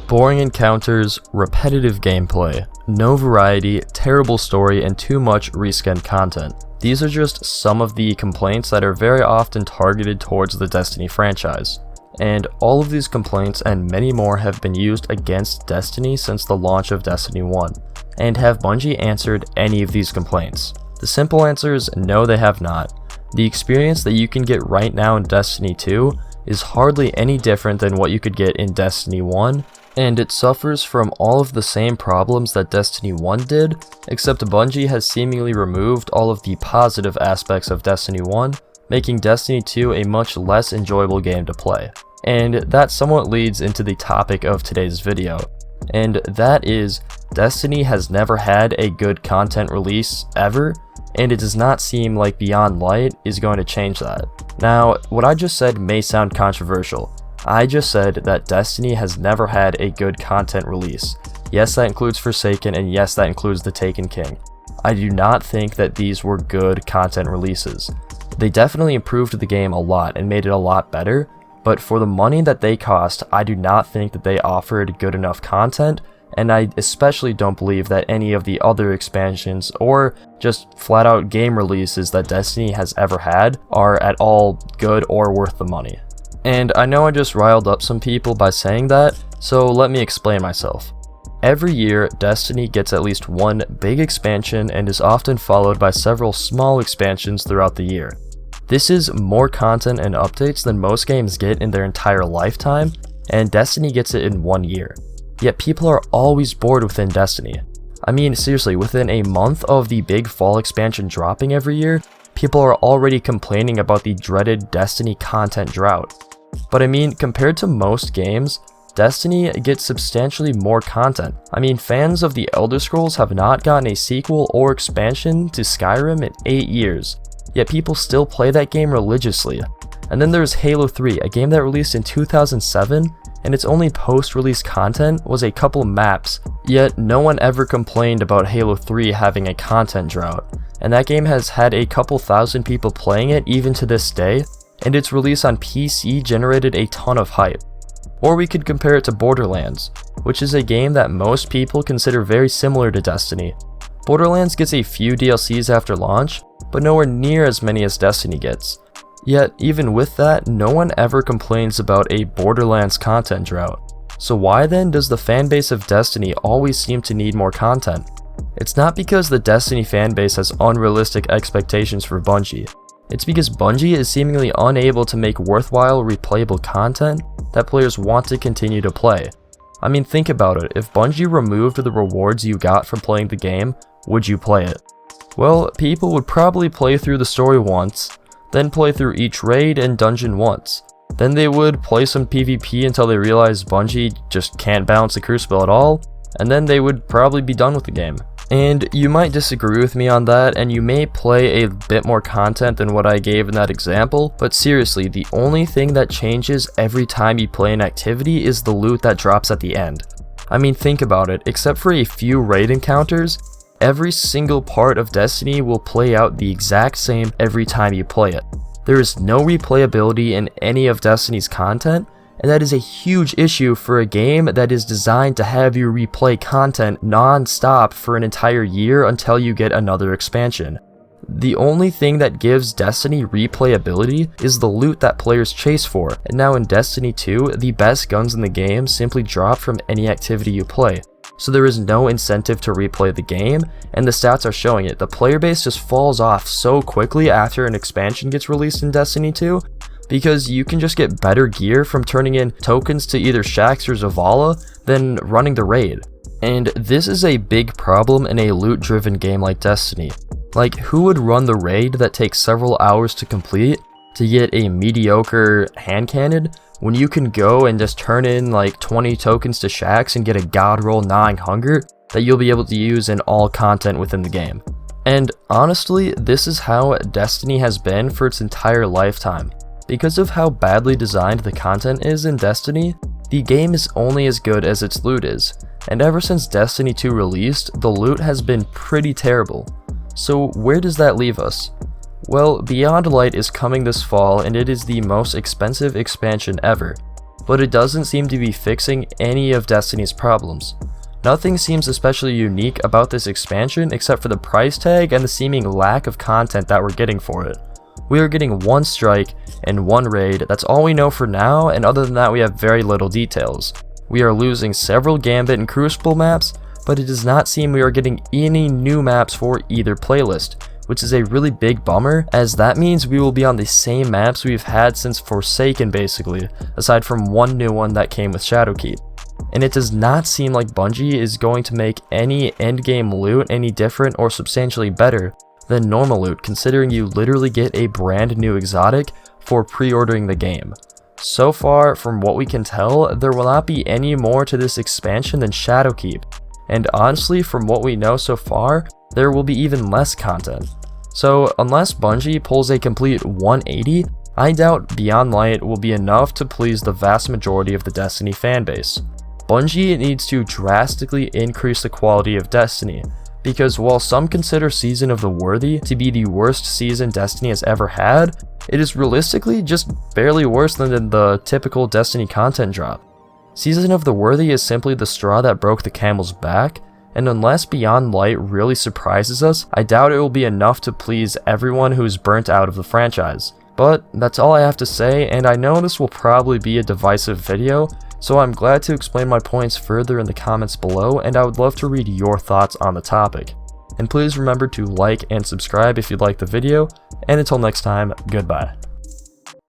Boring encounters, repetitive gameplay, no variety, terrible story, and too much reskinned content. These are just some of the complaints that are very often targeted towards the Destiny franchise. And all of these complaints and many more have been used against Destiny since the launch of Destiny 1. And have Bungie answered any of these complaints? The simple answer is no, they have not. The experience that you can get right now in Destiny 2 is hardly any different than what you could get in Destiny 1, and it suffers from all of the same problems that Destiny 1 did, except Bungie has seemingly removed all of the positive aspects of Destiny 1, making Destiny 2 a much less enjoyable game to play. And that somewhat leads into the topic of today's video, and that is Destiny has never had a good content release ever, and it does not seem like Beyond Light is going to change that. Now, what I just said may sound controversial. I just said that Destiny has never had a good content release. Yes, that includes Forsaken, and yes, that includes the Taken King. I do not think that these were good content releases. They definitely improved the game a lot and made it a lot better, but for the money that they cost, I do not think that they offered good enough content, and I especially don't believe that any of the other expansions or just flat out game releases that Destiny has ever had are at all good or worth the money. And I know I just riled up some people by saying that, so let me explain myself. Every year, Destiny gets at least one big expansion and is often followed by several small expansions throughout the year. This is more content and updates than most games get in their entire lifetime, and Destiny gets it in 1 year. Yet people are always bored within Destiny. I mean, seriously, within a month of the big fall expansion dropping every year, people are already complaining about the dreaded Destiny content drought. But I mean, compared to most games, Destiny gets substantially more content. I mean, fans of the Elder Scrolls have not gotten a sequel or expansion to Skyrim in 8 years, yet people still play that game religiously. And then there's Halo 3, a game that released in 2007, and its only post-release content was a couple maps, yet no one ever complained about Halo 3 having a content drought. And that game has had a couple thousand people playing it even to this day, and its release on PC generated a ton of hype. Or we could compare it to Borderlands, which is a game that most people consider very similar to Destiny. Borderlands gets a few DLCs after launch, but nowhere near as many as Destiny gets. Yet, even with that, no one ever complains about a Borderlands content drought. So why then does the fanbase of Destiny always seem to need more content? It's not because the Destiny fanbase has unrealistic expectations for Bungie. It's because Bungie is seemingly unable to make worthwhile replayable content that players want to continue to play. I mean, think about it, if Bungie removed the rewards you got from playing the game, would you play it? Well, people would probably play through the story once, then play through each raid and dungeon once. Then they would play some PvP until they realized Bungie just can't balance the Crucible at all, and then they would probably be done with the game. And you might disagree with me on that, and you may play a bit more content than what I gave in that example, but seriously, the only thing that changes every time you play an activity is the loot that drops at the end. I mean, think about it, except for a few raid encounters, every single part of Destiny will play out the exact same every time you play it. There is no replayability in any of Destiny's content, and that is a huge issue for a game that is designed to have you replay content non-stop for an entire year until you get another expansion. The only thing that gives Destiny replayability is the loot that players chase for, and now in Destiny 2, the best guns in the game simply drop from any activity you play. So there is no incentive to replay the game, and the stats are showing it. The player base just falls off so quickly after an expansion gets released in Destiny 2, because you can just get better gear from turning in tokens to either Shaxx or Zavala than running the raid. And this is a big problem in a loot-driven game like Destiny. Like, who would run the raid that takes several hours to complete to get a mediocre hand cannon when you can go and just turn in like 20 tokens to Shaxx and get a god roll gnawing hunger that you'll be able to use in all content within the game? And honestly, this is how Destiny has been for its entire lifetime. Because of how badly designed the content is in Destiny, the game is only as good as its loot is, and ever since Destiny 2 released, the loot has been pretty terrible. So where does that leave us? Well, Beyond Light is coming this fall and it is the most expensive expansion ever, but it doesn't seem to be fixing any of Destiny's problems. Nothing seems especially unique about this expansion except for the price tag and the seeming lack of content that we're getting for it. We are getting one strike and one raid, that's all we know for now, and other than that we have very little details. We are losing several Gambit and Crucible maps, but it does not seem we are getting any new maps for either playlist, which is a really big bummer, as that means we will be on the same maps we've had since Forsaken basically, aside from one new one that came with Shadowkeep. And it does not seem like Bungie is going to make any endgame loot any different or substantially better than normal loot, considering you literally get a brand new exotic for pre-ordering the game. So far, from what we can tell, there will not be any more to this expansion than Shadowkeep, and honestly, from what we know so far, there will be even less content. So unless Bungie pulls a complete 180, I doubt Beyond Light will be enough to please the vast majority of the Destiny fanbase. Bungie needs to drastically increase the quality of Destiny, because while some consider Season of the Worthy to be the worst season Destiny has ever had, it is realistically just barely worse than the typical Destiny content drop. Season of the Worthy is simply the straw that broke the camel's back, and unless Beyond Light really surprises us, I doubt it will be enough to please everyone who's burnt out of the franchise. But that's all I have to say, and I know this will probably be a divisive video, so I'm glad to explain my points further in the comments below, and I would love to read your thoughts on the topic. And please remember to like and subscribe if you liked the video, and until next time, goodbye.